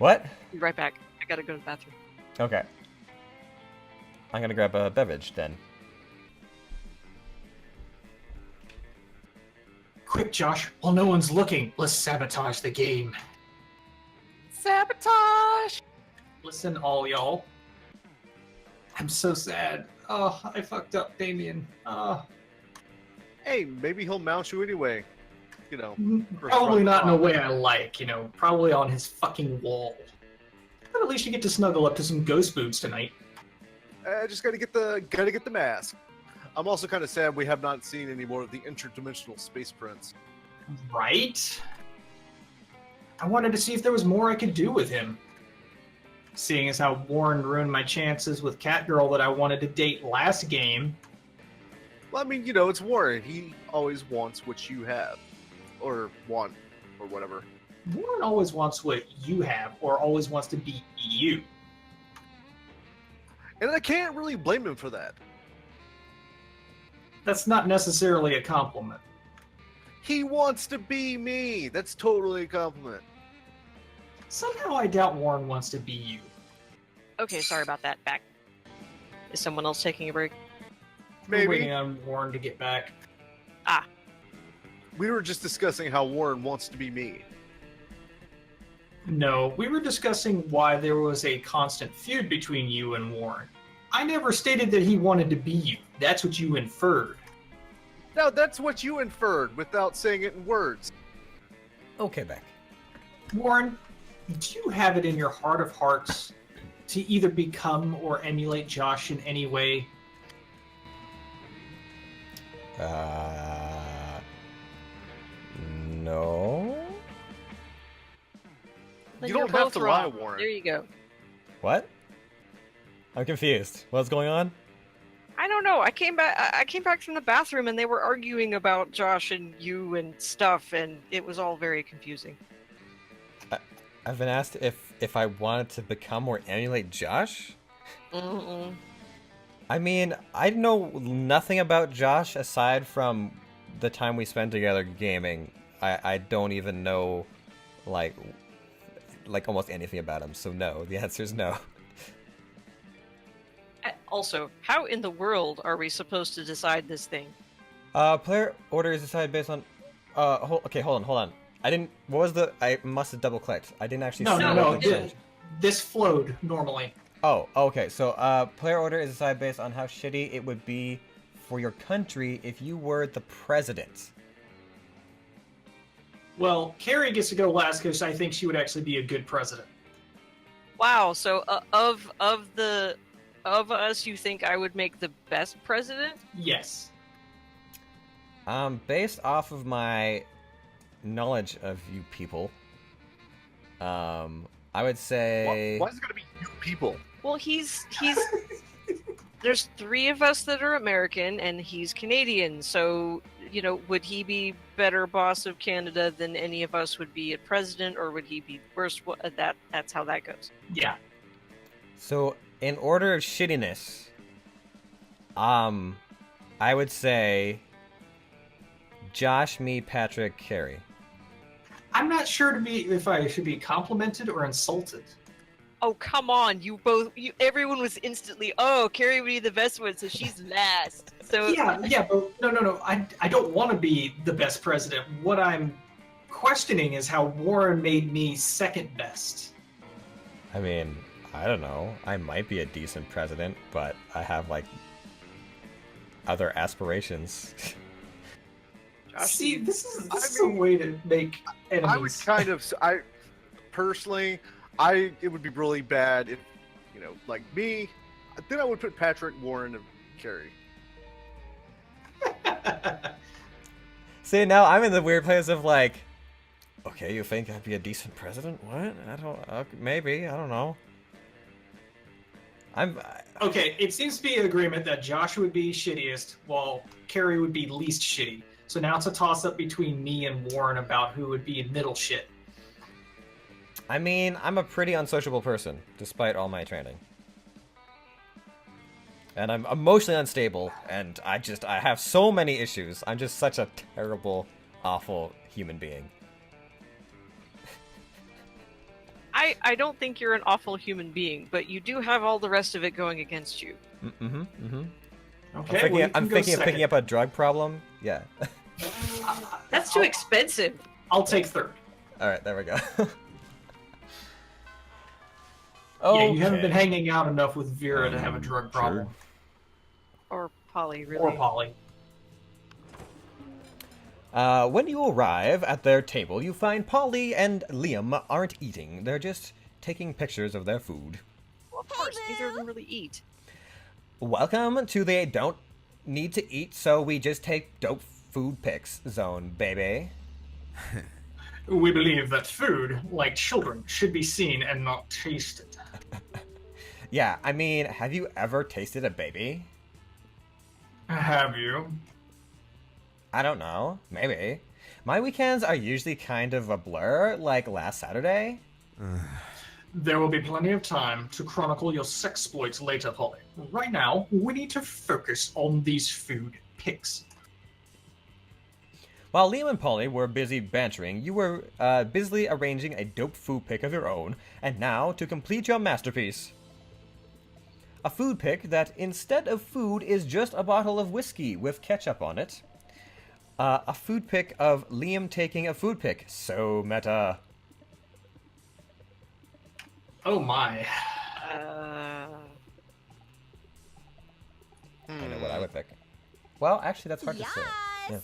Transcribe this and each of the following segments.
What? Be right back. I gotta go to the bathroom. Okay. I'm gonna grab a beverage then. Quick, Josh, while no one's looking, let's sabotage the game. Sabotage! Listen, all y'all. I'm so sad. Oh, I fucked up, Damien. Hey, maybe he'll mount you anyway. You know. Probably not in a way I like, probably on his fucking wall. But at least you get to snuggle up to some ghost boobs tonight. I just gotta get the mask. I'm also kind of sad we have not seen any more of the interdimensional space prince. Right? I wanted to see if there was more I could do with him. Seeing as how Warren ruined my chances with Catgirl that I wanted to date last game. Well, I mean, it's Warren. He always wants what you have. Or want, or whatever. Warren always wants what you have, or always wants to be you. And I can't really blame him for that. That's not necessarily a compliment. He wants to be me. That's totally a compliment. Somehow I doubt Warren wants to be you. Okay, sorry about that. Back. Is someone else taking a break? We're Maybe. waiting on Warren to get back. We were just discussing how Warren wants to be me. No, we were discussing why there was a constant feud between you and Warren. I never stated that he wanted to be you. That's what you inferred. Now, that's what you inferred without saying it in words. Okay, Beck. Warren, do you have it in your heart of hearts to either become or emulate Josh in any way? No. Then You don't you're have both to lie, wrong. Warren. There you go. What? I'm confused. What's going on? I don't know. I came back from the bathroom and they were arguing about Josh and you and stuff, and it was all very confusing. I've been asked if I wanted to become or emulate Josh? Mm-mm. I mean, I know nothing about Josh aside from the time we spent together gaming. I don't even know, like almost anything about him, so no. The answer is no. Also, how in the world are we supposed to decide this thing? Player order is decided based on... okay, hold on. I must have double-clicked. I didn't actually see No. what the change- This flowed normally. Oh, okay. So, player order is decided based on how shitty it would be for your country if you were the president. Well, Kerry gets to go last because I think she would actually be a good president. Wow. So, of us, you think I would make the best president? Yes. Based off of my knowledge of you people, I would say... Why is it gotta be you people? Well, he's there's 3 of us that are American and he's Canadian. So, would he be better boss of Canada than any of us would be at president, or would he be worse? That's how that goes. Yeah. So, in order of shittiness, I would say Josh, me, Patrick, Kerry. I'm not sure if I should be complimented or insulted. Oh, come on. Everyone was instantly, oh, Kerry would be the best one, so she's last. So Yeah, but no. I don't want to be the best president. What I'm questioning is how Warren made me second best. I mean, I don't know. I might be a decent president, but I have, other aspirations. Josh, See, this is a way to make enemies. Personally, it would be really bad if, like me, then I would put Patrick, Warren, and Kerry. See, now I'm in the weird place of okay, you think I'd be a decent president? What? Maybe, I don't know. Okay, it seems to be an agreement that Josh would be shittiest, while Kerry would be least shitty. So now it's a toss-up between me and Warren about who would be middle shit. I mean, I'm a pretty unsociable person, despite all my training. And I'm emotionally unstable, and I have so many issues. I'm just such a terrible, awful human being. I don't think you're an awful human being, but you do have all the rest of it going against you. Mm-hmm, mm-hmm. Okay, I'm thinking of picking up a drug problem. Yeah. That's too expensive. I'll take third. All right, there we go. Yeah, you haven't been hanging out enough with Vera to have a drug problem. Or Polly, really. Or Polly. When you arrive at their table, you find Polly and Liam aren't eating. They're just taking pictures of their food. Well, of course, neither of them really eat. Welcome to the don't need to eat, so we just take dope food pics zone, baby. We believe that food, like children, should be seen and not tasted. Yeah, I mean, have you ever tasted a baby? Have you? I don't know. Maybe. My weekends are usually kind of a blur, like last Saturday. There will be plenty of time to chronicle your sexploits later, Polly. Right now, we need to focus on these food pics. While Liam and Polly were busy bantering, you were busily arranging a dope food pic of your own, and now to complete your masterpiece. A food pic that, instead of food, is just a bottle of whiskey with ketchup on it. A food pic of Liam taking a food pic. So meta. Oh my. I know what I would pick. Well, actually, that's hard to say. Yeah.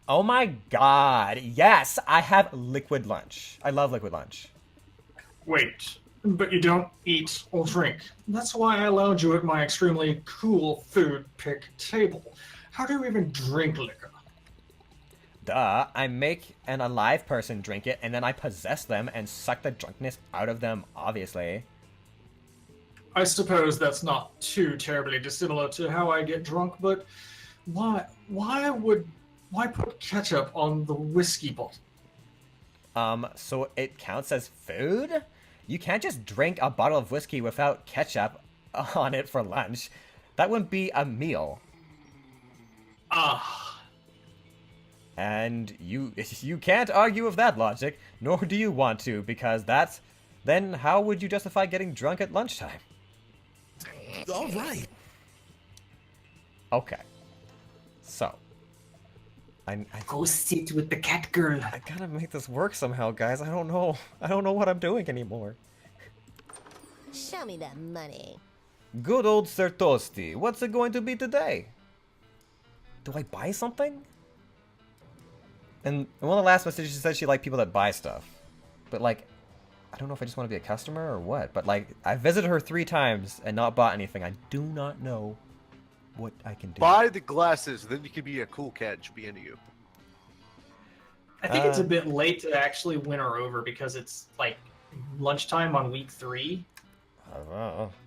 Oh my god, yes! I have liquid lunch. I love liquid lunch. Wait, but you don't eat or drink. That's why I allowed you at my extremely cool food pic table. How do you even drink liquor? Duh, I make an alive person drink it, and then I possess them and suck the drunkenness out of them, obviously. I suppose that's not too terribly dissimilar to how I get drunk, but why put ketchup on the whiskey bottle? So it counts as food? You can't just drink a bottle of whiskey without ketchup on it for lunch. That wouldn't be a meal. And you can't argue with that logic, nor do you want to, because then how would you justify getting drunk at lunchtime? All right. Okay. So. I Go sit with the cat girl. I gotta make this work somehow, guys. I don't know what I'm doing anymore. Show me that money. Good old Sir Toasty. What's it going to be today? Do I buy something? And in one of the last messages she said she liked people that buy stuff. But like, I don't know if I just want to be a customer or what. But like, I visited her 3 times and not bought anything. I do not know what I can do. Buy the glasses, then you can be a cool cat and she'll be into you. I think it's a bit late to actually win her over because it's like lunchtime on week 3.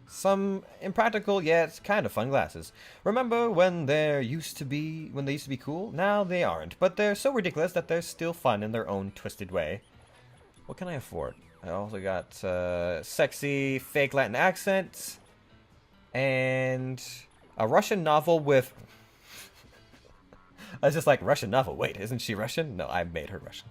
Some impractical yet kind of fun glasses. Remember when they used to be cool? Now they aren't, but they're so ridiculous that they're still fun in their own twisted way. What can I afford? I also got sexy fake Latin accent and a Russian novel with. I was just like, Russian novel. Wait, isn't she Russian? No, I made her Russian.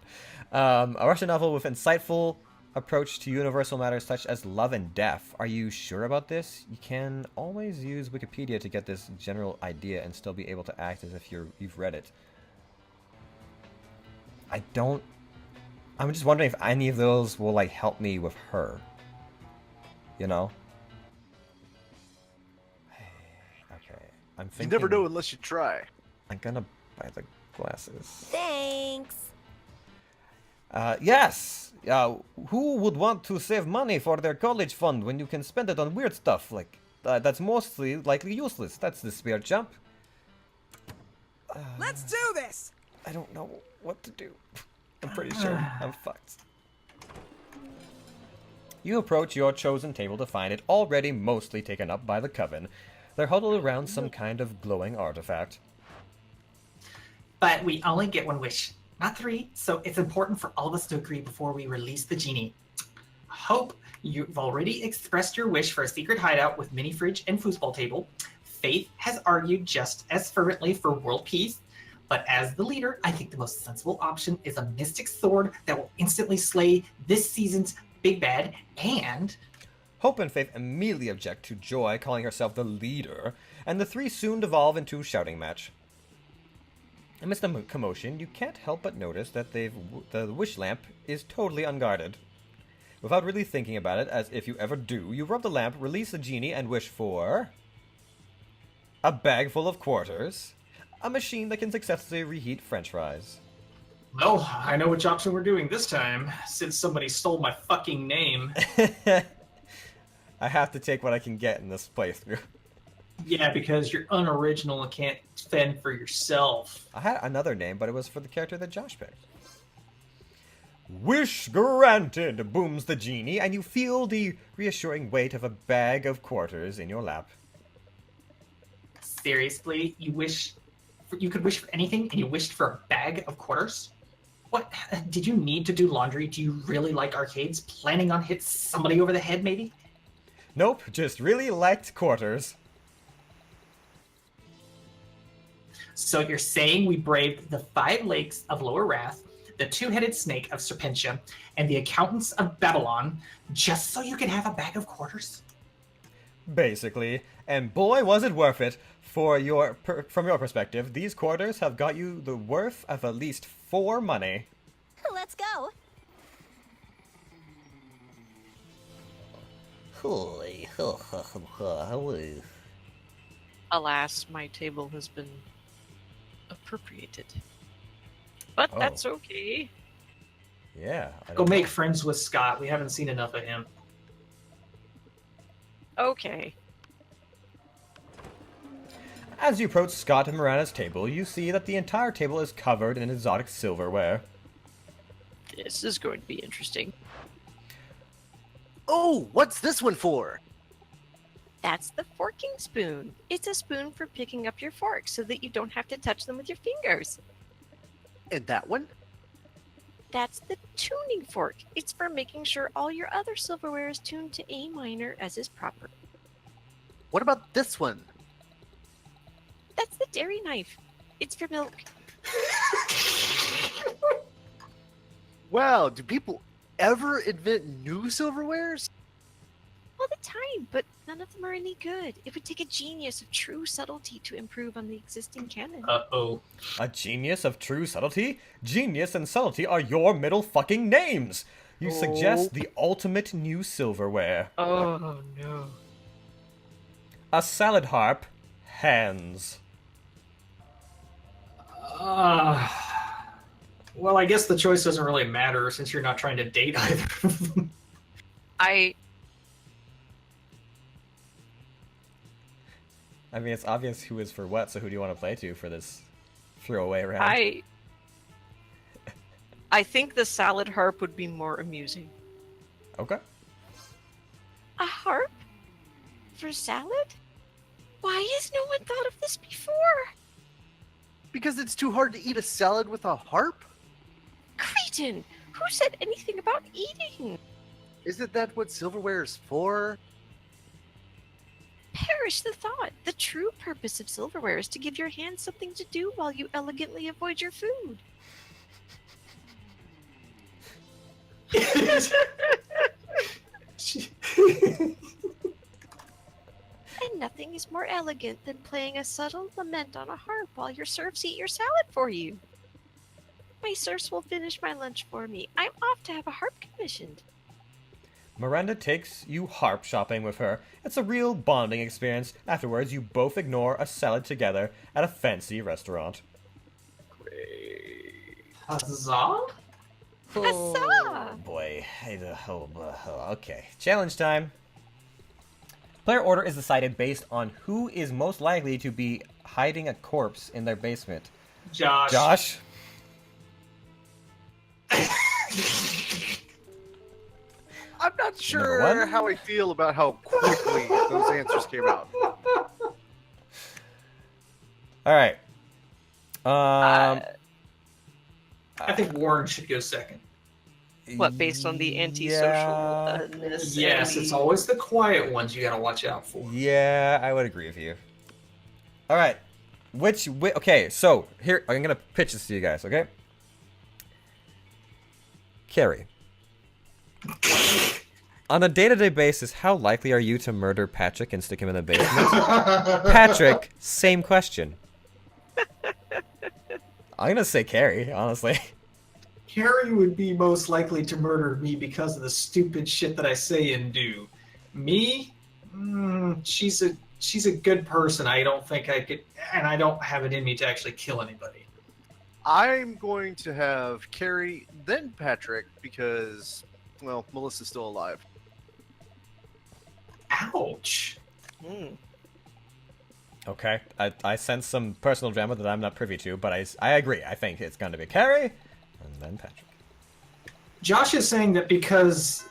A Russian novel with insightful approach to universal matters such as love and death. Are you sure about this? You can always use Wikipedia to get this general idea and still be able to act as if you've read it. I'm just wondering if any of those will like help me with her. You know? Okay. I'm thinking. You never know unless you try. I'm gonna buy the glasses. Thanks. Yes! Who would want to save money for their college fund when you can spend it on weird stuff like that's mostly likely useless? That's the spirit jump. Let's do this! I don't know what to do. I'm pretty sure I'm fucked. You approach your chosen table to find it already mostly taken up by the coven. They're huddled around some kind of glowing artifact. But we only get 1 wish, not 3, so it's important for all of us to agree before we release the genie. Hope, you've already expressed your wish for a secret hideout with mini fridge and foosball table. Faith has argued just as fervently for world peace, but as the leader, I think the most sensible option is a mystic sword that will instantly slay this season's big bad, and Hope and Faith immediately object to Joy calling herself the leader, and the three soon devolve into a shouting match. Amidst the commotion, you can't help but notice that the wish lamp is totally unguarded. Without really thinking about it, as if you ever do, you rub the lamp, release the genie, and wish for... a bag full of quarters. A machine that can successfully reheat french fries. Well, I know which option we're doing this time, since somebody stole my fucking name. I have to take what I can get in this playthrough. Yeah, because you're unoriginal and can't fend for yourself. I had another name, but it was for the character that Josh picked. Wish granted, booms the genie, and you feel the reassuring weight of a bag of quarters in your lap. seriously, you could wish for anything, and you wished for a bag of quarters? What? Did you need to do laundry? Do you really like arcades? Planning on hit somebody over the head, maybe? Nope, just really liked quarters. So you're saying we braved the 5 lakes of Lower Wrath, the 2-headed snake of Serpentia, and the accountants of Babylon, just so you could have a bag of quarters? Basically, and boy was it worth it. From your perspective, these quarters have got you the worth of at least 4 money. Let's go. Alas, my table has been appropriated. But Oh. that's okay. Yeah. Go make friends with Scott. We haven't seen enough of him. Okay. As you approach Scott and Miranda's table, you see that the entire table is covered in exotic silverware. This is going to be interesting. Oh, what's this one for? That's the forking spoon. It's a spoon for picking up your forks so that you don't have to touch them with your fingers. And that one? That's the tuning fork. It's for making sure all your other silverware is tuned to A minor as is proper. What about this one? That's the dairy knife. It's for milk. Wow, do people ever invent new silverwares? All the time, but none of them are any good. It would take a genius of true subtlety to improve on the existing canon. Uh-oh. A genius of true subtlety? Genius and subtlety are your middle fucking names! You suggest the ultimate new silverware. Oh no. A salad harp, hands. Well, I guess the choice doesn't really matter since you're not trying to date either of them. I mean, it's obvious who is for what, so who do you want to play to for this throwaway round? I think the salad harp would be more amusing. Okay. A harp? For salad? Why has no one thought of this before? Because it's too hard to eat a salad with a harp? Cretin! Who said anything about eating? Isn't that what silverware is for? Perish the thought. The true purpose of silverware is to give your hands something to do while you elegantly avoid your food. And nothing is more elegant than playing a subtle lament on a harp while your serfs eat your salad for you. My serfs will finish my lunch for me. I'm off to have a harp commissioned. Miranda takes you harp shopping with her. It's a real bonding experience. Afterwards, you both ignore a salad together at a fancy restaurant. Huzzah? Huzzah! Boy. Okay. Challenge time. Player order is decided based on who is most likely to be hiding a corpse in their basement. Josh. Josh? I'm not Number sure one? how I feel about how quickly those answers came out. Alright. I think Warren should go second. What, based on the antisocial? Yes, it's always the quiet ones you gotta watch out for. Yeah, I would agree with you. All right, okay, so here I'm gonna pitch this to you guys. Okay, Kerry, On a day-to-day basis, how likely are you to murder Patrick and stick him in the basement? Patrick, same question. I'm gonna say Kerry, honestly. Kerry would be most likely to murder me because of the stupid shit that I say and do. Me, she's a good person. I don't think I could, and I don't have it in me to actually kill anybody. I'm going to have Kerry, then Patrick, because, well, Melissa's still alive. Ouch. Okay, I sense some personal drama that I'm not privy to, but I agree. I think it's going to be Kerry, and then Patrick. Josh is saying that because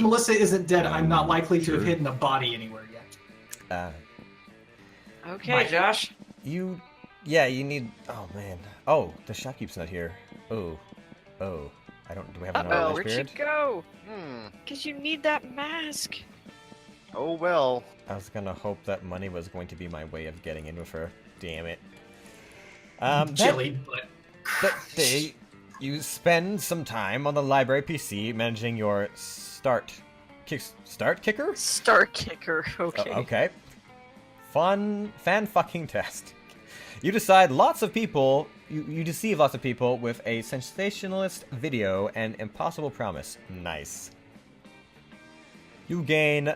Melissa isn't dead, I'm not likely to have hidden a body anywhere yet. Okay, Josh. You need. Oh man. Oh, the shopkeep's not here. Oh. I don't. Do we have another Uh-oh, rest where'd period? you go? Because you need that mask. Oh, well. I was gonna hope that money was going to be my way of getting in with her. Damn it. That Jelly butt. day, you spend some time on the library PC managing your start kicker. Star kicker. Okay. Okay. Fan-fucking test. You deceive lots of people with a sensationalist video and impossible promise. Nice. You gain,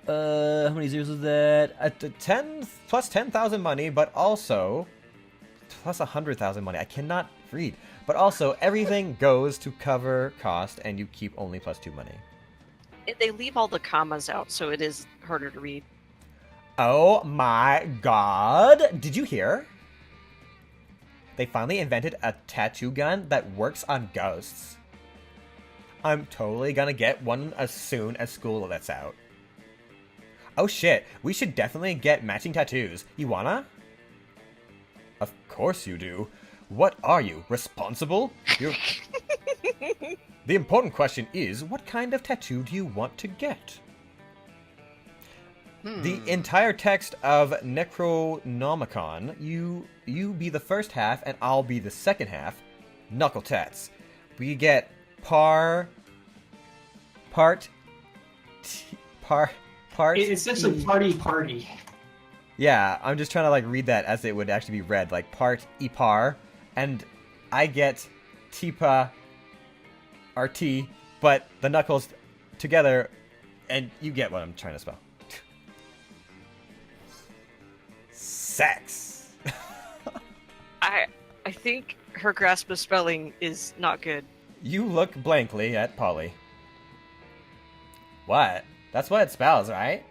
how many zeros is that? At the 10 plus 10,000 money, but also plus 100,000 money. I cannot read. But also everything goes to cover cost, and you keep only plus 2 money. They leave all the commas out, so it is harder to read. Oh my god! Did you hear? They finally invented a tattoo gun that works on ghosts. I'm totally gonna get one as soon as school lets out. Oh shit, we should definitely get matching tattoos. You wanna? Of course you do. What are you, responsible? The important question is, what kind of tattoo do you want to get? The entire text of Necronomicon, you be the first half and I'll be the second half. Knuckle tats. We get part. It's essentially party. Yeah, I'm just trying to like read that as it would actually be read, like part ipar, and I get tipa RT, but the knuckles together, and you get what I'm trying to spell. Sex. I think her grasp of spelling is not good. You look blankly at Polly. What? That's what it spells, right?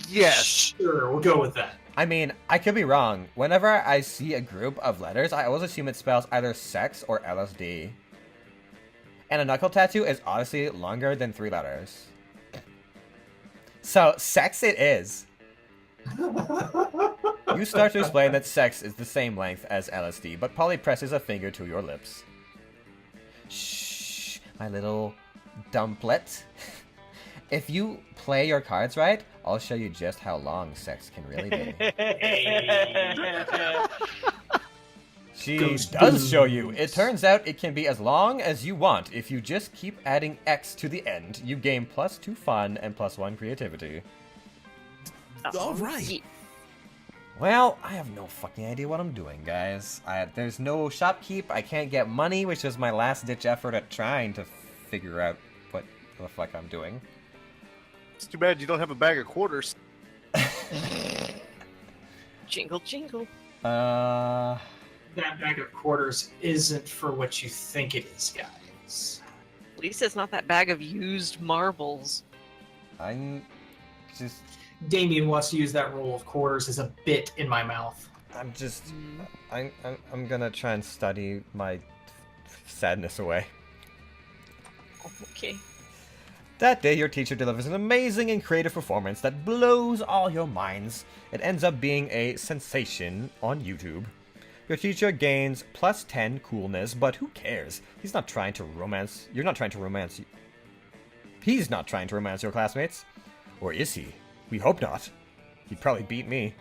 Yes. Sure, we'll go with that. I mean, I could be wrong. Whenever I see a group of letters, I always assume it spells either sex or LSD. And a knuckle tattoo is honestly longer than 3 letters. So, sex it is. You start to explain that sex is the same length as LSD, but Polly presses a finger to your lips. Shh, my little dumplet. If you play your cards right, I'll show you just how long sex can really be. She does show you. It turns out it can be as long as you want. If you just keep adding X to the end, you gain +2 fun and +1 creativity. All right. Well, I have no fucking idea what I'm doing, guys. There's no shopkeep. I can't get money, which is my last-ditch effort at trying to figure out what the fuck I'm doing. It's too bad you don't have a bag of quarters. Jingle, jingle. That bag of quarters isn't for what you think it is, guys. At least it's not that bag of used marbles. I'm just... Damien wants to use that roll of quarters as a bit in my mouth. I'm gonna try and study my sadness away. Okay. That day, your teacher delivers an amazing and creative performance that blows all your minds. It ends up being a sensation on YouTube. Your teacher gains +10 coolness, but who cares? He's not trying to romance... You're not trying to romance... He's not trying to romance your classmates. Or is he? We hope not. He'd probably beat me.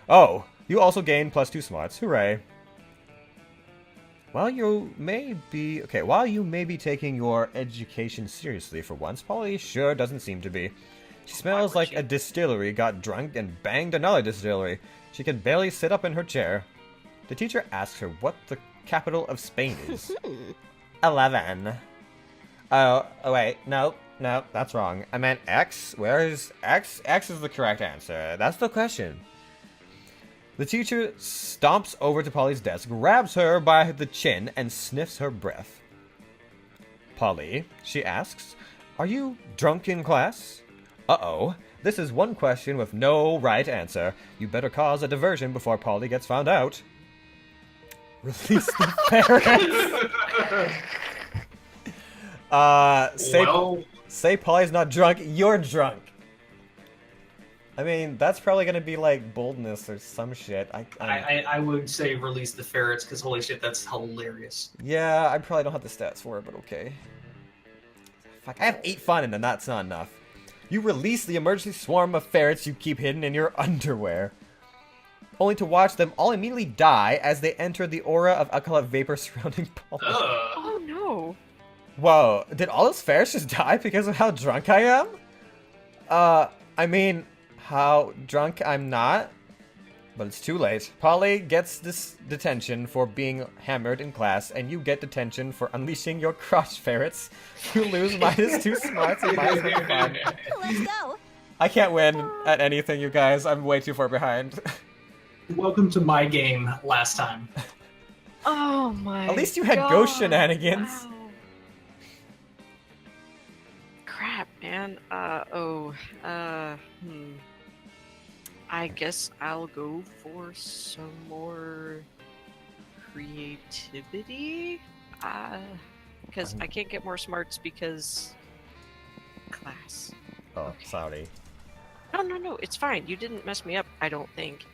Oh, you also gain +2 smarts. Hooray. While you may be taking your education seriously for once, Polly sure doesn't seem to be. She smells like a distillery got drunk and banged another distillery. She can barely sit up in her chair. The teacher asks her what the capital of Spain is. 11. Oh, wait, no, that's wrong. I meant X. Where is X? X is the correct answer. That's the question. The teacher stomps over to Polly's desk, grabs her by the chin, and sniffs her breath. Polly, she asks, are you drunk in class? Uh-oh. This is one question with no right answer. You better cause a diversion before Polly gets found out. Release the ferret. Say Polly's not drunk, you're drunk. I mean, that's probably gonna be like boldness or some shit. I would say release the ferrets, because holy shit, that's hilarious. Yeah, I probably don't have the stats for it, but okay. Fuck, I have 8 fun and then that's not enough. You release the emergency swarm of ferrets you keep hidden in your underwear, only to watch them all immediately die as they enter the aura of alcoholic vapor surrounding Polly. Oh no. Whoa, did all those ferrets just die because of how drunk I am? I mean, how drunk I'm not, but it's too late. Polly gets this detention for being hammered in class, and you get detention for unleashing your crotch ferrets. You lose -2 smarts and -1 fun. Let's go. I can't win at anything, you guys. I'm way too far behind. Welcome to my game last time. Oh my. At least you had God. ghost shenanigans. Wow. Crap, man. I guess I'll go for some more creativity. Because I can't get more smarts because class. Oh, Okay. sorry. No, it's fine. You didn't mess me up, I don't think.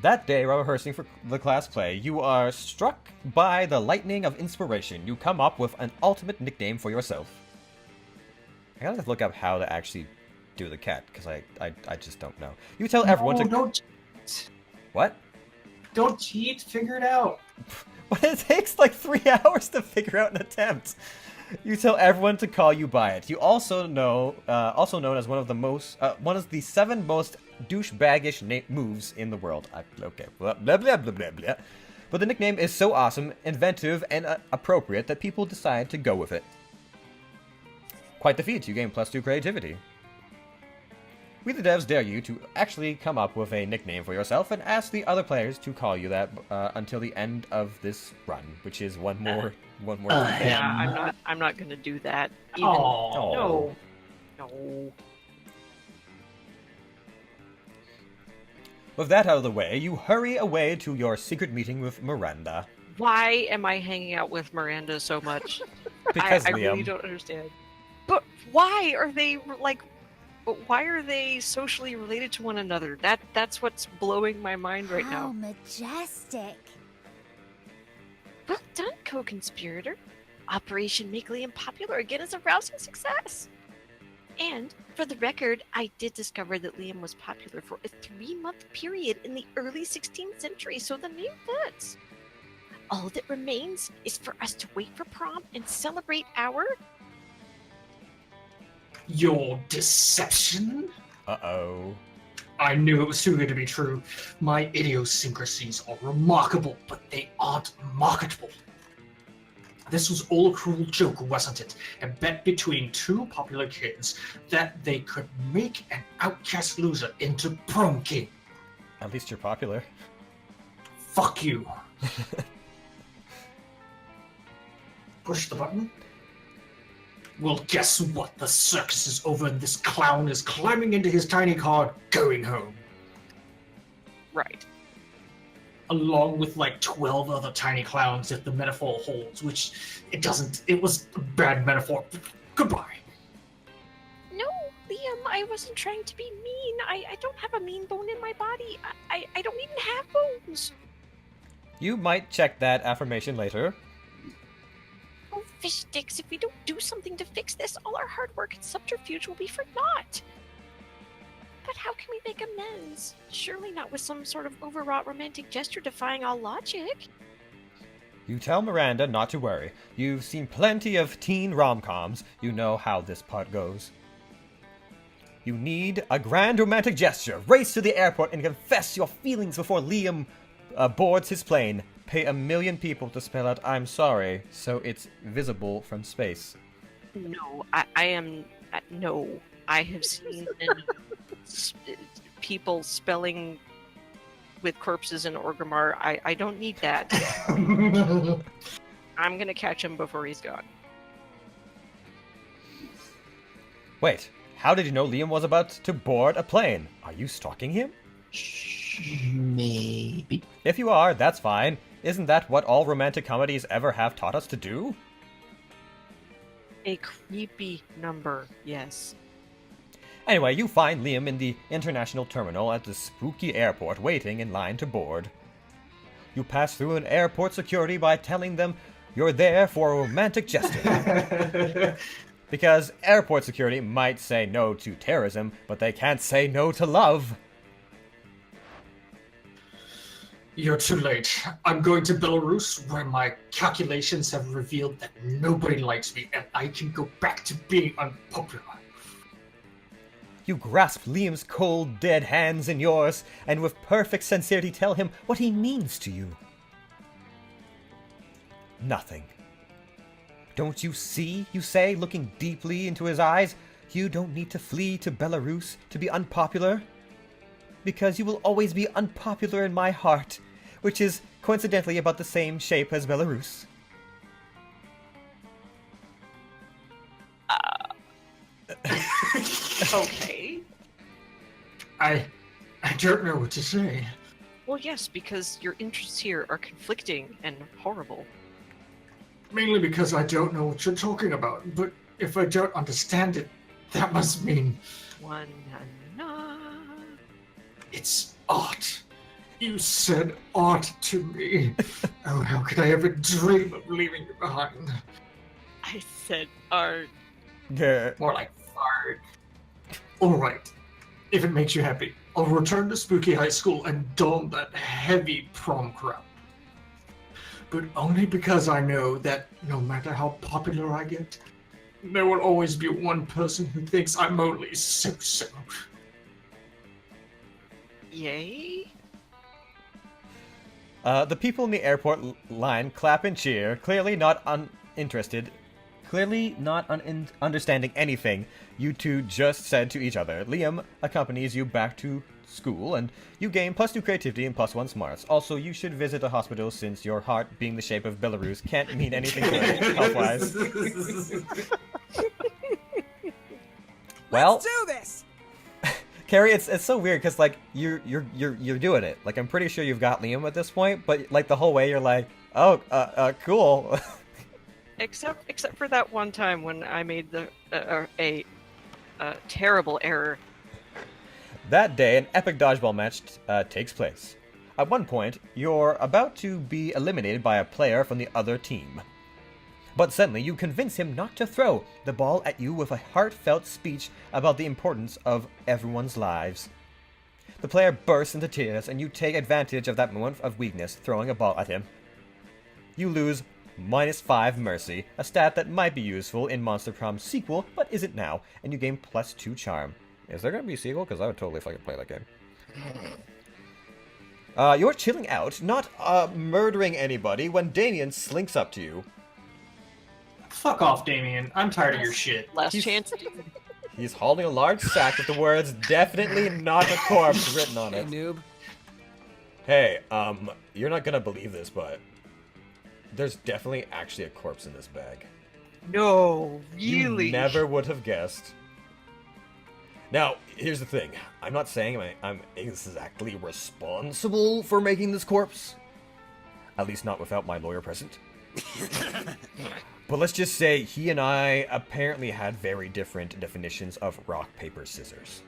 That day, while rehearsing for the class play, you are struck by the lightning of inspiration. You come up with an ultimate nickname for yourself. I gotta look up how to actually do the cat, because I just don't know. You tell everyone to... Don't cheat. What? Don't cheat. Figure it out. But it takes like 3 hours to figure out an attempt. You tell everyone to call you by it. You also known as one of the 7 most douchebaggish moves in the world. Okay, blah blah blah blah blah blah. But the nickname is so awesome, inventive, and appropriate that people decide to go with it. Quite the feat. You gain +2 creativity. We the devs dare you to actually come up with a nickname for yourself and ask the other players to call you that until the end of this run, which is one more time. Yeah, I'm not gonna do that. Even Oh no. With that out of the way, you hurry away to your secret meeting with Miranda. Why am I hanging out with Miranda so much? Because I Liam. really don't understand. But why are they like? But why are they socially related to one another? That's what's blowing my mind right How now. majestic. Well done, co-conspirator. Operation Make Liam Popular again is a rousing success. And, for the record, I did discover that Liam was popular for a 3-month period in the early 16th century, so the name fits. All that remains is for us to wait for prom and celebrate our... Your deception? Uh-oh. I knew it was too good to be true. My idiosyncrasies are remarkable, but they aren't marketable. This was all a cruel joke, wasn't it? A bet between 2 popular kids that they could make an outcast loser into prom king. At least you're popular. Fuck you. Push the button. Well, guess what? The circus is over and this clown is climbing into his tiny car, going home. Right. Along with like 12 other tiny clowns if the metaphor holds, which it doesn't. It was a bad metaphor. Goodbye. No, Liam, I wasn't trying to be mean. I don't have a mean bone in my body. I don't even have bones. You might check that affirmation later. Oh, fish sticks, if we don't do something to fix this, all our hard work and subterfuge will be for naught. But how can we make amends? Surely not with some sort of overwrought romantic gesture defying all logic. You tell Miranda not to worry. You've seen plenty of teen rom-coms. You know how this part goes. You need a grand romantic gesture. Race to the airport and confess your feelings before Liam boards his plane. Pay 1 million people to spell out "I'm sorry" so it's visible from space. No, I am. No, I have seen people spelling with corpses in Orgrimmar. I don't need that. I'm gonna catch him before he's gone. Wait, how did you know Liam was about to board a plane? Are you stalking him? Maybe. If you are, that's fine. Isn't that what all romantic comedies ever have taught us to do? A creepy number, yes. Anyway, you find Liam in the international terminal at the spooky airport waiting in line to board. You pass through an airport security by telling them you're there for a romantic gesture. Because airport security might say no to terrorism, but they can't say no to love. You're too late. I'm going to Belarus, where my calculations have revealed that nobody likes me, and I can go back to being unpopular. You grasp Liam's cold, dead hands in yours, and with perfect sincerity tell him what he means to you. Nothing. Don't you see, you say, looking deeply into his eyes, you don't need to flee to Belarus to be unpopular? Because you will always be unpopular in my heart, which is coincidentally about the same shape as Belarus. Okay. I don't know what to say. Well, yes, because your interests here are conflicting and horrible. Mainly because I don't know what you're talking about, but if I don't understand it, that must mean it's art. You said art to me. Oh, how could I ever dream of leaving you behind? I said art. Yeah. More like fart. Alright, if it makes you happy, I'll return to Spooky High School and don that heavy prom crown. But only because I know that no matter how popular I get, there will always be one person who thinks I'm only so-so. Yay? The people in the airport line clap and cheer, clearly not uninterested, understanding anything you two just said to each other. Liam accompanies you back to school, and you gain +2 creativity and +1 smarts. Also, you should visit a hospital since your heart being the shape of Belarus can't mean anything good health-wise. Well, Let's do this. Kerry, it's so weird because like you're doing it. Like I'm pretty sure you've got Liam at this point, but like the whole way you're like, oh, cool. Except for that one time when I made a terrible error. That day, an epic dodgeball match takes place. At one point, you're about to be eliminated by a player from the other team. But suddenly, you convince him not to throw the ball at you with a heartfelt speech about the importance of everyone's lives. The player bursts into tears, and you take advantage of that moment of weakness, throwing a ball at him. You lose -5 mercy, a stat that might be useful in Monster Prom's sequel, but isn't now, and you gain +2 charm. Is there going to be a sequel? Because I would totally fucking play that game. You're chilling out, not murdering anybody, when Damien slinks up to you. Fuck off, Damien. I'm tired of your shit. Last He's- chance. He's holding a large sack with the words, "Definitely not a corpse," written on Hey, it. noob. Hey, you're not gonna believe this, but there's definitely actually a corpse in this bag. No, really? You never would have guessed. Now, here's the thing. I'm not saying I'm exactly responsible for making this corpse. At least not without my lawyer present. But let's just say he and I apparently had very different definitions of rock, paper, scissors.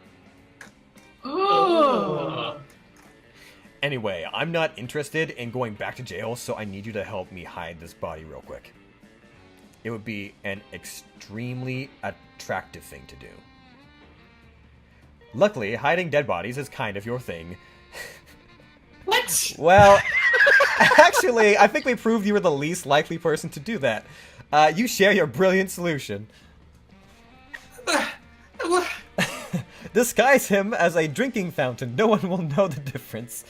Anyway, I'm not interested in going back to jail, so I need you to help me hide this body real quick. It would be an extremely attractive thing to do. Luckily, hiding dead bodies is kind of your thing. What? Well, Actually, I think we proved you were the least likely person to do that. You share your brilliant solution. Disguise him as a drinking fountain. No one will know the difference.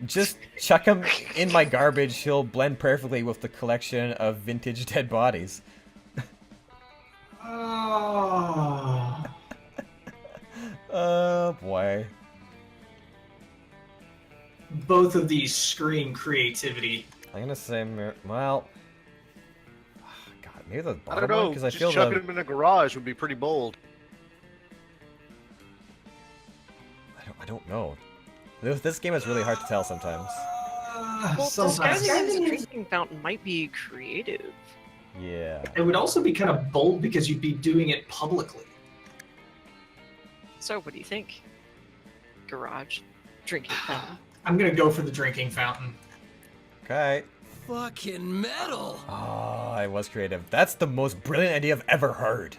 Just chuck him in my garbage. He'll blend perfectly with the collection of vintage dead bodies. Oh. Oh boy. Both of these scream creativity. I'm gonna say, well, God, maybe the I bottom don't one know. because I Just feel chucking the. him in a garage would be pretty bold. I don't know. This game is really hard to tell sometimes. Well, Sometimes. disguising as a drinking fountain might be creative. Yeah. It would also be kind of bold because you'd be doing it publicly. So, what do you think? Garage, drinking fountain. I'm gonna go for the drinking fountain. Okay. Fucking metal. Oh, I was creative. That's the most brilliant idea I've ever heard.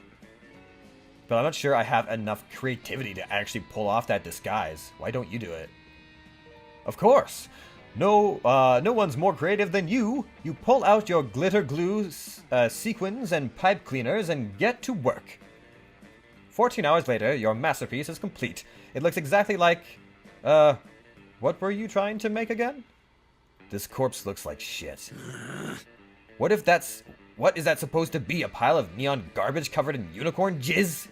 But I'm not sure I have enough creativity to actually pull off that disguise. Why don't you do it? Of course. No one's more creative than you. You pull out your glitter glue, sequins, and pipe cleaners and get to work. 14 hours later, your masterpiece is complete. It looks exactly like... what were you trying to make again? This corpse looks like shit. What is that supposed to be? A pile of neon garbage covered in unicorn jizz?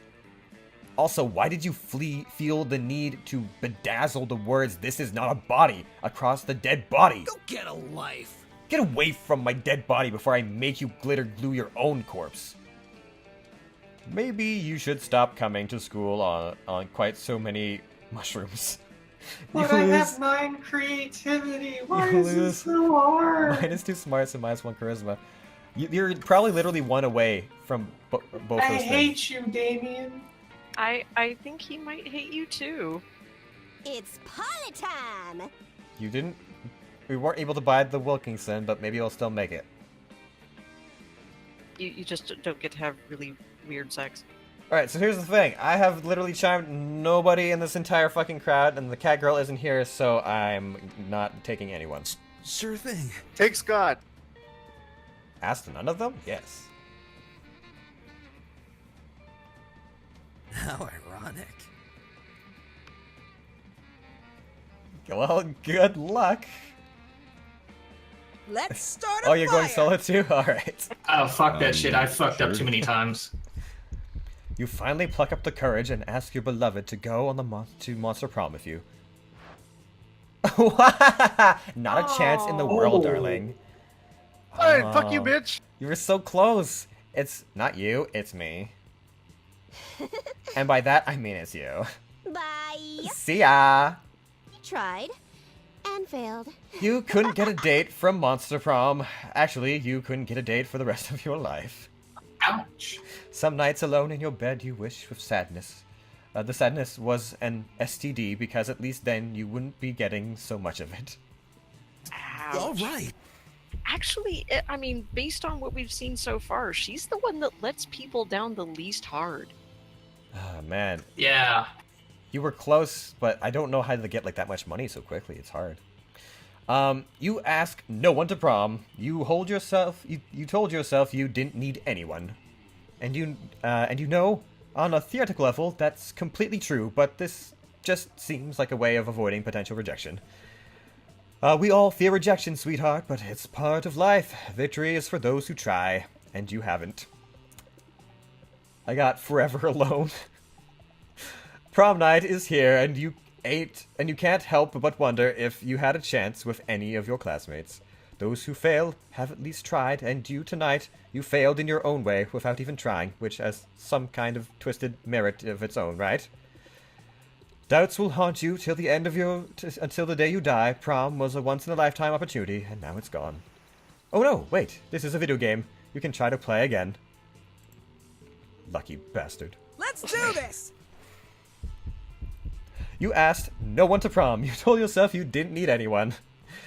Also, why did you feel the need to bedazzle the words, "This is not a body," across the dead body? Go get a life. Get away from my dead body before I make you glitter glue your own corpse. Maybe you should stop coming to school on quite so many mushrooms. But I have 9 creativity. Why You is lose. this so hard? Mine is 2 smarts and -1 charisma. You're probably literally 1 away from both I those things. hate you, Damien. I think he might hate you too. It's party time. We weren't able to buy the Wilkinson, but maybe I'll still make it. You just don't get to have really weird sex. Alright, so here's the thing. I have literally charmed nobody in this entire fucking crowd, and the cat girl isn't here, so I'm not taking anyone. Sure thing. Take Scott. Asked none of them? Yes. How ironic. Well, good luck. Let's start. Oh, you're going solo too? Alright. Oh, fuck that shit. I fucked up too many times. You finally pluck up the courage and ask your beloved to go on to Monster Prom with you. Not a chance in the world, Oh. darling. Alright, fuck you, Oh. bitch. You were so close. It's not you, it's me. And by that, I mean it's you. Bye. See ya! You tried and failed. You couldn't get a date from Monster Prom. Actually, you couldn't get a date for the rest of your life. Ouch. Some nights alone in your bed you wish with sadness. The sadness was an STD because at least then you wouldn't be getting so much of it. Ouch. All right. Actually, I mean, based on what we've seen so far, she's the one that lets people down the least hard. Oh, man. Yeah. You were close, but I don't know how to get like that much money so quickly. It's hard. You ask no one to prom. You told yourself you didn't need anyone. And you know, on a theoretical level, that's completely true, but this just seems like a way of avoiding potential rejection. We all fear rejection, sweetheart, but it's part of life. Victory is for those who try, and you haven't. I got forever alone. Prom night is here, and you can't help but wonder if you had a chance with any of your classmates. Those who fail have at least tried, and you tonight, you failed in your own way without even trying, which has some kind of twisted merit of its own, right? Doubts will haunt you till the end of until the day you die. Prom was a once-in-a-lifetime opportunity, and now it's gone. Oh no, wait, this is a video game. You can try to play again. Lucky bastard. Let's do this. You asked no one to prom. You told yourself you didn't need anyone.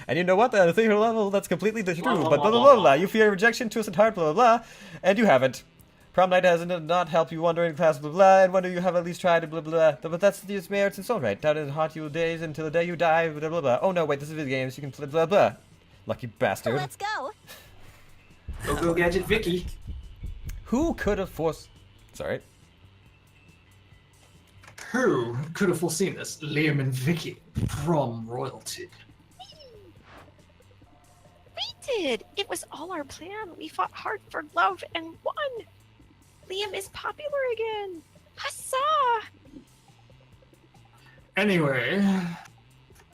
And you know what? At a theoretical level, that's completely true. But blah, blah, blah, blah. You fear rejection, twisted heart, blah, blah, blah. And you haven't. Prom night has not helped you wander in class, blah, blah, and wonder you have at least tried, blah, blah, blah. But that's just merits in its own right. Doubt and haunt you days until the day you die, blah, blah, blah. Oh no, wait, this is video games. You can blah, blah, blah. Lucky bastard. Let's go. Go Gadget Vicky. Who could have forced... Sorry. Who could have foreseen this? Liam and Vicky, prom royalty. We did. It was all our plan. We fought hard for love and won. Liam is popular again. Huzzah! Anyway,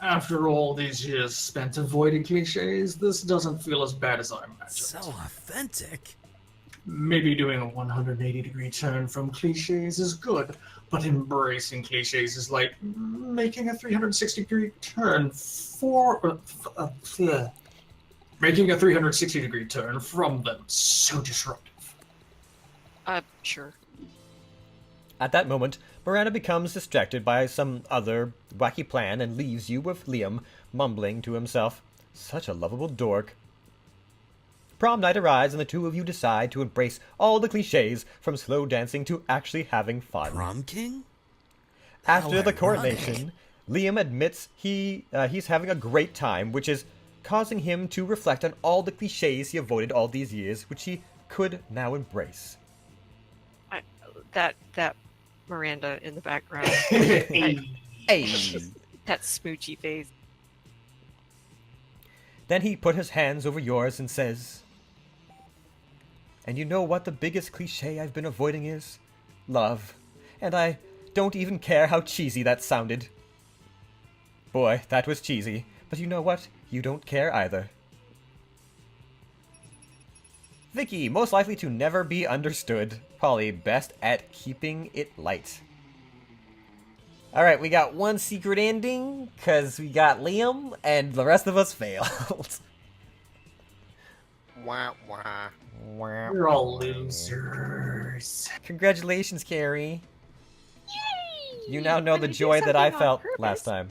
after all these years spent avoiding cliches, this doesn't feel as bad as I imagined. So authentic. Maybe doing a 180-degree turn from cliches is good, but embracing cliches is like making a 360-degree turn making a 360-degree turn from them. So disruptive. Sure. At that moment, Miranda becomes distracted by some other wacky plan and leaves you with Liam mumbling to himself, "Such a lovable dork." Prom night arrives and the two of you decide to embrace all the cliches from slow dancing to actually having fun. Prom king? After How the ironic. coronation, Liam admits he's having a great time, which is causing him to reflect on all the cliches he avoided all these years, which he could now embrace. That Miranda in the background. Hey! That smoochy face. Then he put his hands over yours and says, "And you know what the biggest cliche I've been avoiding is? Love. And I don't even care how cheesy that sounded." Boy, that was cheesy. But you know what? You don't care either. Vicky, most likely to never be understood. Polly, best at keeping it light. Alright, we got one secret ending, because we got Liam, and the rest of us failed. Wah, wah. We're all losers. Congratulations, Kerry. Yay! You now know And the we did joy that I something on felt purpose. last time.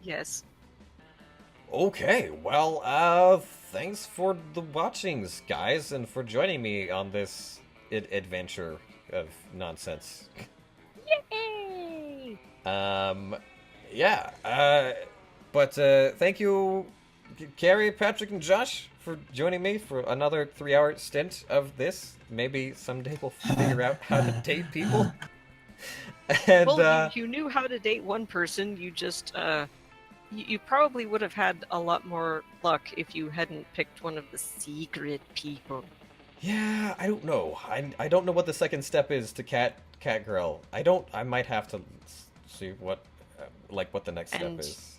Yes. Okay, well, thanks for the watchings, guys, and for joining me on this adventure of nonsense. Yay! But thank you, Kerry, Patrick, and Josh, for joining me for another 3-hour stint of this. Maybe someday we'll figure out how to date people. And, Well, you knew how to date one person. You just, you probably would have had a lot more luck if you hadn't picked one of the secret people. yeah, I don't know. I don't know what the second step is to Cat Girl. I might have to see what the next step And- is.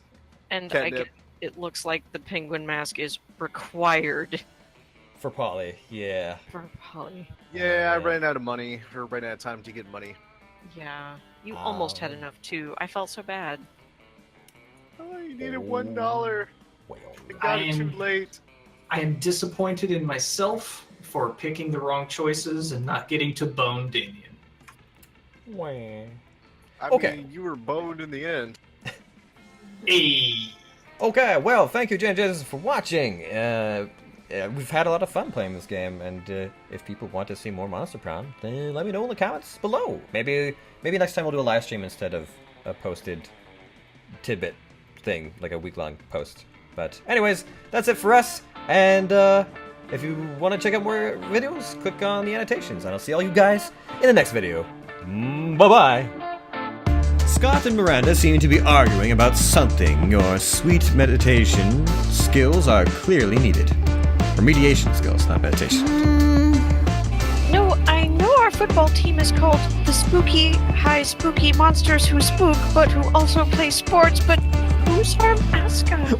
And Catnip. it looks like the penguin mask is required For Polly, yeah. for Polly. Yeah, I man. ran out of money, or ran out of time to get money. Yeah, you almost had enough too. I felt so bad. Oh, you needed $1. Well, I got it too I'm- late. I am disappointed in myself for picking the wrong choices and not getting to bone Damien. I Okay. mean, you were boned in the end. Hey. Okay, well, thank you, Jen for watching. We've had a lot of fun playing this game, and if people want to see more Monster Prom, then let me know in the comments below. Maybe next time we'll do a live stream instead of a posted tidbit thing, like a week-long post. But anyways, that's it for us, and if you want to check out more videos, click on the annotations, and I'll see all you guys in the next video. Bye-bye! Scott and Miranda seem to be arguing about something. Your sweet meditation skills are clearly needed. Or mediation skills, not meditation. No, I know our football team is called the Spooky High Spooky Monsters Who Spook, but who also play sports, but who's our mascot?